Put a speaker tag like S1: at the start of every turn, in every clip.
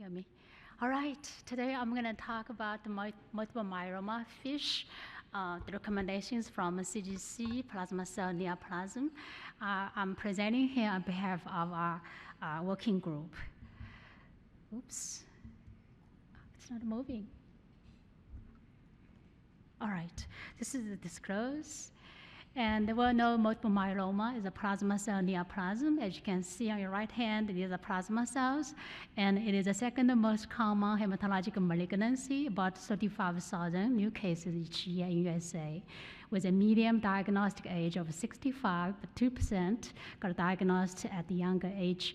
S1: hear me? All right, today I'm going to talk about the multiple myeloma fish, the recommendations from CGC plasma cell neoplasm. I'm presenting here on behalf of our working group. Oops, it's not moving. All right, this is the disclose. And the well-known multiple myeloma is a plasma cell neoplasm. As you can see on your right hand, these are plasma cells, and it is the second most common hematologic malignancy, about 35,000 new cases each year in USA. With a median diagnostic age of 65, but 2% got diagnosed at the younger age.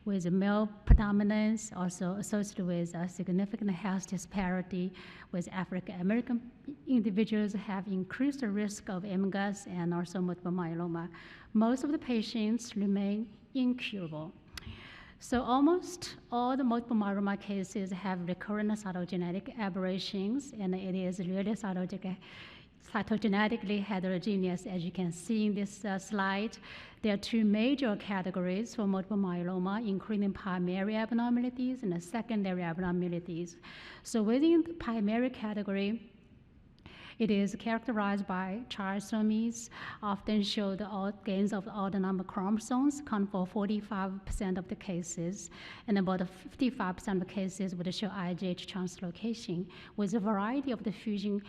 S1: With male predominance, also associated with a significant health disparity, with African American individuals have increased risk of MGUS and also multiple myeloma. Most of the patients remain incurable. So almost all the multiple myeloma cases have recurrent cytogenetic aberrations, and it is really cytogenetically heterogeneous, as you can see in this slide. There are two major categories for multiple myeloma, including primary abnormalities and secondary abnormalities. So within the primary category, it is characterized by trisomies, often show the gains of odd number chromosomes, account for 45% of the cases, and about 55% of the cases would show IGH translocation, with a variety of the fusion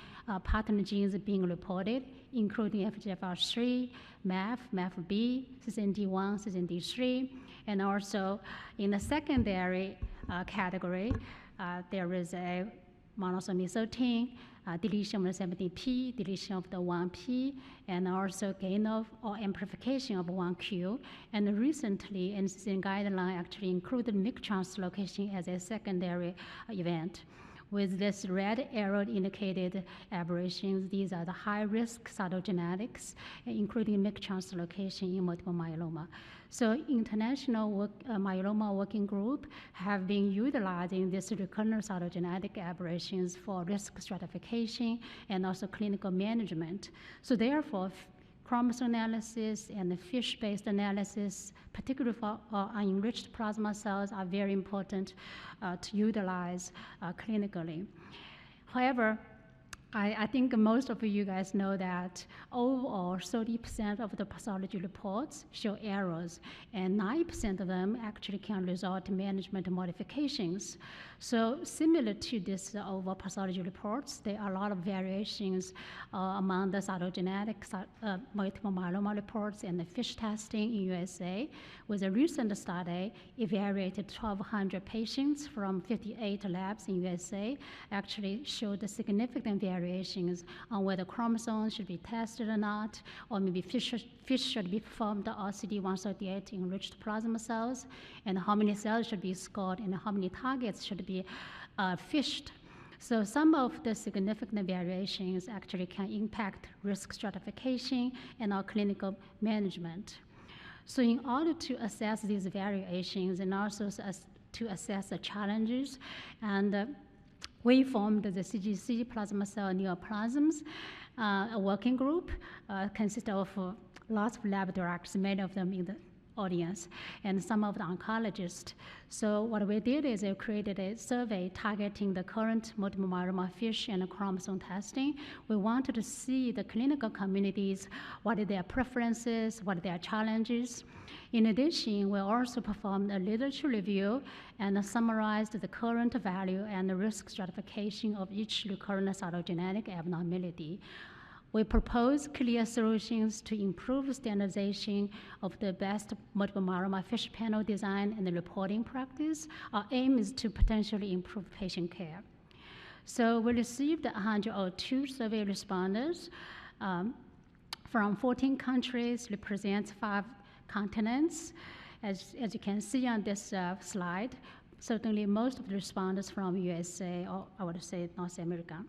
S1: pattern genes being reported, including FGFR3, MAF, MAFB, CCND1, CCND3, and also in the secondary category, there is a monosomy 13, deletion of the 17p, deletion of the 1p, and also gain of or amplification of 1q. And recently, NCCN guideline actually included MYC translocation as a secondary event. With this red arrow indicated aberrations, these are the high-risk cytogenetics, including MYC translocation in multiple myeloma. So international myeloma working group have been utilizing this recurrent cytogenetic aberrations for risk stratification and also clinical management. So therefore, chromosome analysis and the fish-based analysis, particularly for unenriched plasma cells, are very important to utilize clinically. However, I think most of you guys know that overall 30% of the pathology reports show errors, and 9% of them actually can result in management modifications. So similar to this overall pathology reports, there are a lot of variations among the cytogenetic multiple myeloma reports and the fish testing in USA. With a recent study, evaluated 1,200 patients from 58 labs in USA, actually showed a significant variations on whether chromosomes should be tested or not, or maybe fish should be performed on CD138 enriched plasma cells, and how many cells should be scored, and how many targets should be fished. So some of the significant variations actually can impact risk stratification and our clinical management. So in order to assess these variations and also to assess the challenges, and we formed the CGC plasma cell neoplasms, a working group consists of lots of lab directors, many of them in the audience, and some of the oncologists. So what we did is we created a survey targeting the current multiple myeloma fish and chromosome testing. We wanted to see the clinical communities, what are their preferences, what are their challenges. In addition, we also performed a literature review and summarized the current value and the risk stratification of each recurrent cytogenetic abnormality. We propose clear solutions to improve standardization of the best multiple myeloma fish panel design and the reporting practice. Our aim is to potentially improve patient care. So we received 102 survey responders from 14 countries, represents 5 continents. As you can see on this slide, certainly most of the responders from USA, or I would say North America.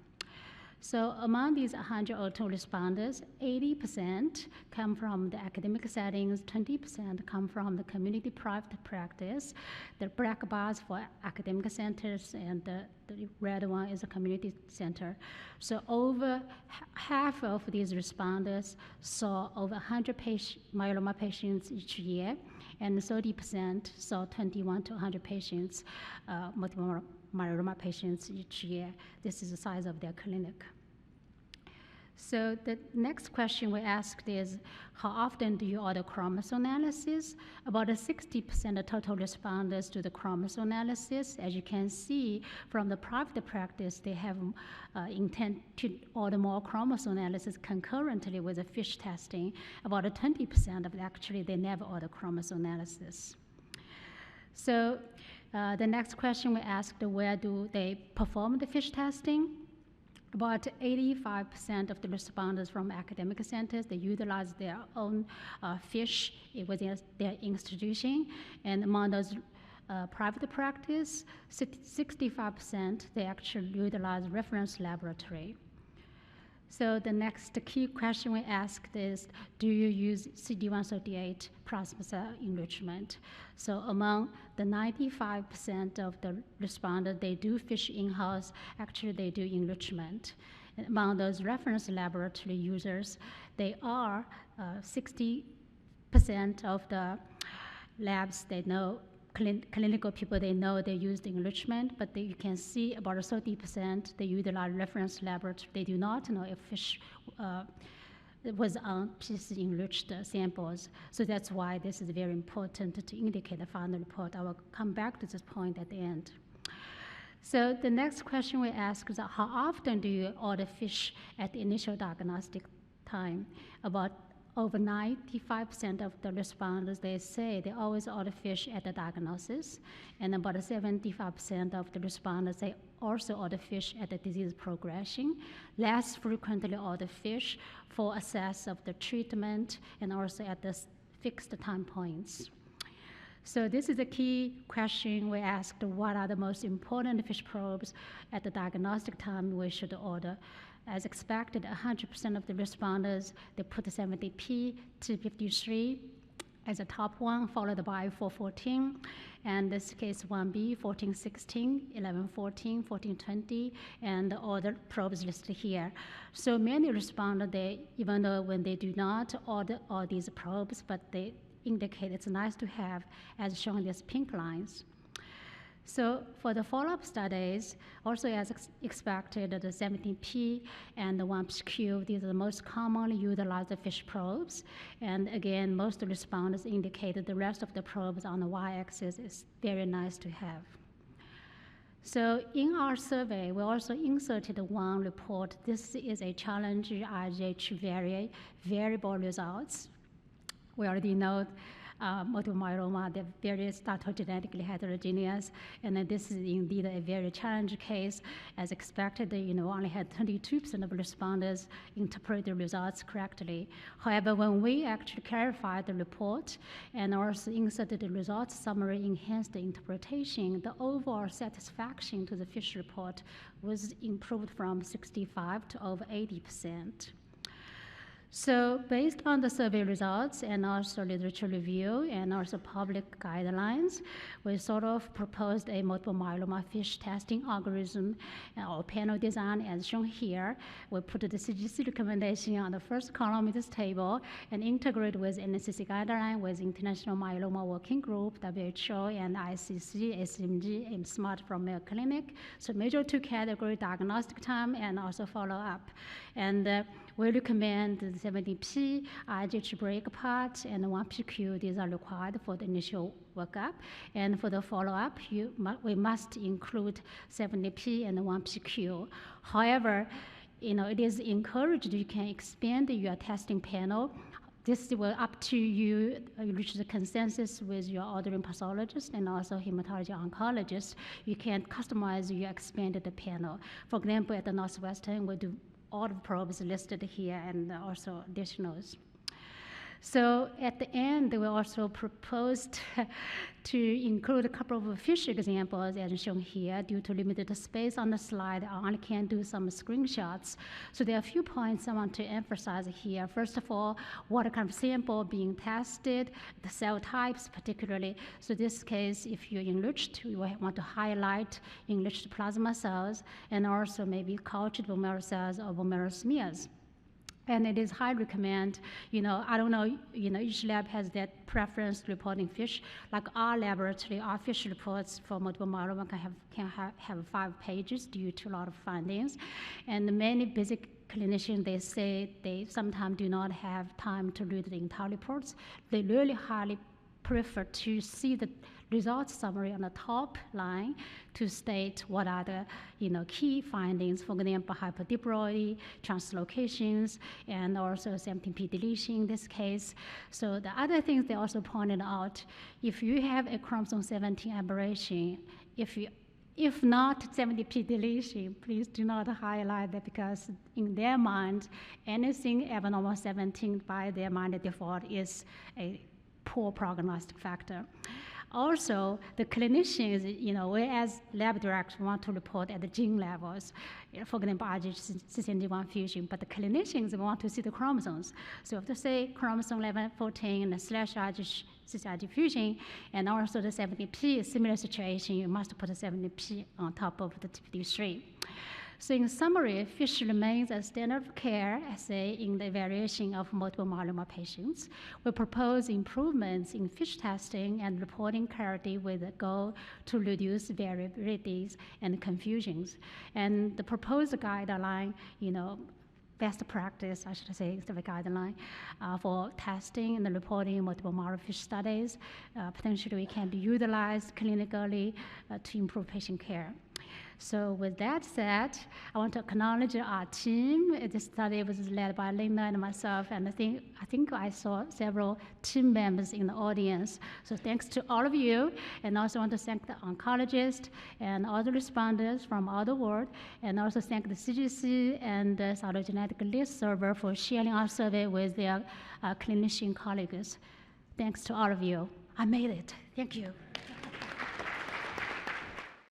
S1: So among these 102 responders, 80% come from the academic settings, 20% come from the community private practice. The black bars for academic centers, and the red one is a community center. So over half of these responders saw over 100 myeloma patients each year, and 30% saw 21 to 100 patients, multiple myeloma patients each year. This is the size of their clinic. So the next question we asked is, how often do you order chromosome analysis? About 60% of total responders to the chromosome analysis. As you can see from the private practice, they have intent to order more chromosome analysis concurrently with the FISH testing. About 20% of it, actually, they never order chromosome analysis. So the next question we asked, where do they perform the FISH testing? About 85% of the responders from academic centers, they utilize their own FISH within their institution. And among those private practice, 65%, they actually utilize reference laboratory. So the next key question we asked is, do you use CD138 plasma cell enrichment? So among the 95% of the responders, they do FISH in-house. Actually, they do enrichment. And among those reference laboratory users, they are 60% of the labs they know, clinical people, they know they use the enrichment, but you can see about 30% they utilize reference laboratory. They do not know if FISH was on PC enriched samples. So that's why this is very important to indicate the final report. I will come back to this point at the end. So the next question we ask is, how often do you order FISH at the initial diagnostic time? About over 95% of the responders, they say they always order FISH at the diagnosis, and about 75% of the responders, they also order FISH at the disease progression. Less frequently order FISH for assess of the treatment and also at the fixed time points. So this is a key question we asked, what are the most important FISH probes at the diagnostic time we should order? As expected, 100% of the responders, they put 70P to 53 as a top one, followed by 414, and this case 1B, 1416, 1114, 1420, and all the probes listed here. So many responders, they, even though when they do not order all these probes, but they indicate it's nice to have, as shown in these pink lines. So for the follow-up studies, also as expected, the 17P and the 1PQ, these are the most commonly utilized FISH probes. And again, most responders indicated the rest of the probes on the y-axis is very nice to have. So in our survey, we also inserted one report. This is a challenge IHH variable results. We already know multiple myeloma, they're very cytogenetically heterogeneous, and then this is indeed a very challenging case. As expected, only had 22% of responders interpret the results correctly. However, when we actually clarified the report and also inserted the results summary, enhanced the interpretation, the overall satisfaction to the FISH report was improved from 65 to over 80%. So based on the survey results and also literature review and also public guidelines, we sort of proposed a multiple myeloma FISH testing algorithm or panel design as shown here. We put the CGC recommendation on the first column in this table and integrate with NCC guideline with International Myeloma Working Group, WHO, and ICC, SMG, and SMART from Mayo Clinic. So major two category, diagnostic time and also follow-up. And we recommend the 70P, IHH break apart, and 1PQ. These are required for the initial workup. And for the follow-up, we must include 70P and 1PQ. However, it is encouraged you can expand your testing panel. This will up to you, reach the consensus with your ordering pathologist and also hematology oncologist. You can customize your expanded panel. For example, at the Northwestern, we do all the probes listed here and also additionals. So at the end, we also proposed to include a couple of FISH examples as shown here. Due to limited space on the slide, I only can do some screenshots. So there are a few points I want to emphasize here. First of all, what kind of sample being tested, the cell types particularly. So this case, if you're enriched, you want to highlight enriched plasma cells and also maybe cultured bone marrow cells or bone marrow smears. And it is highly recommend, I don't know, each lab has their preference reporting fish. Like our laboratory, our fish reports for multiple myeloma can have 5 pages due to a lot of findings. And many basic clinicians, they say they sometimes do not have time to read the entire reports. They really highly prefer to see the results summary on the top line to state what are the key findings, for example, hypodiploidy, translocations, and also 17p deletion in this case. So the other things they also pointed out, if you have a chromosome 17 aberration, if not 70p deletion, please do not highlight that, because in their mind, anything abnormal 17 by their mind default is a poor prognostic factor. Also, the clinicians, we as lab directors want to report at the gene levels, for example, RG61 fusion, but the clinicians want to see the chromosomes. So if they say chromosome 11, 14, and /RG fusion, and also the 70p, similar situation, you must put a 70p on top of the TPD3. So in summary, FISH remains a standard of care assay in the evaluation of multiple myeloma patients. We propose improvements in FISH testing and reporting clarity with a goal to reduce variabilities and confusions. And the proposed guideline, best practice, I should say, is the guideline for testing and reporting multiple myeloma FISH studies. Potentially can be utilized clinically to improve patient care. So with that said, I want to acknowledge our team. This study was led by Linda and myself, and I think I saw several team members in the audience. So thanks to all of you, and also want to thank the oncologists and all the responders from all the world, and also thank the CGC and the cytogenetic list server for sharing our survey with their clinician colleagues. Thanks to all of you. I made it. Thank you.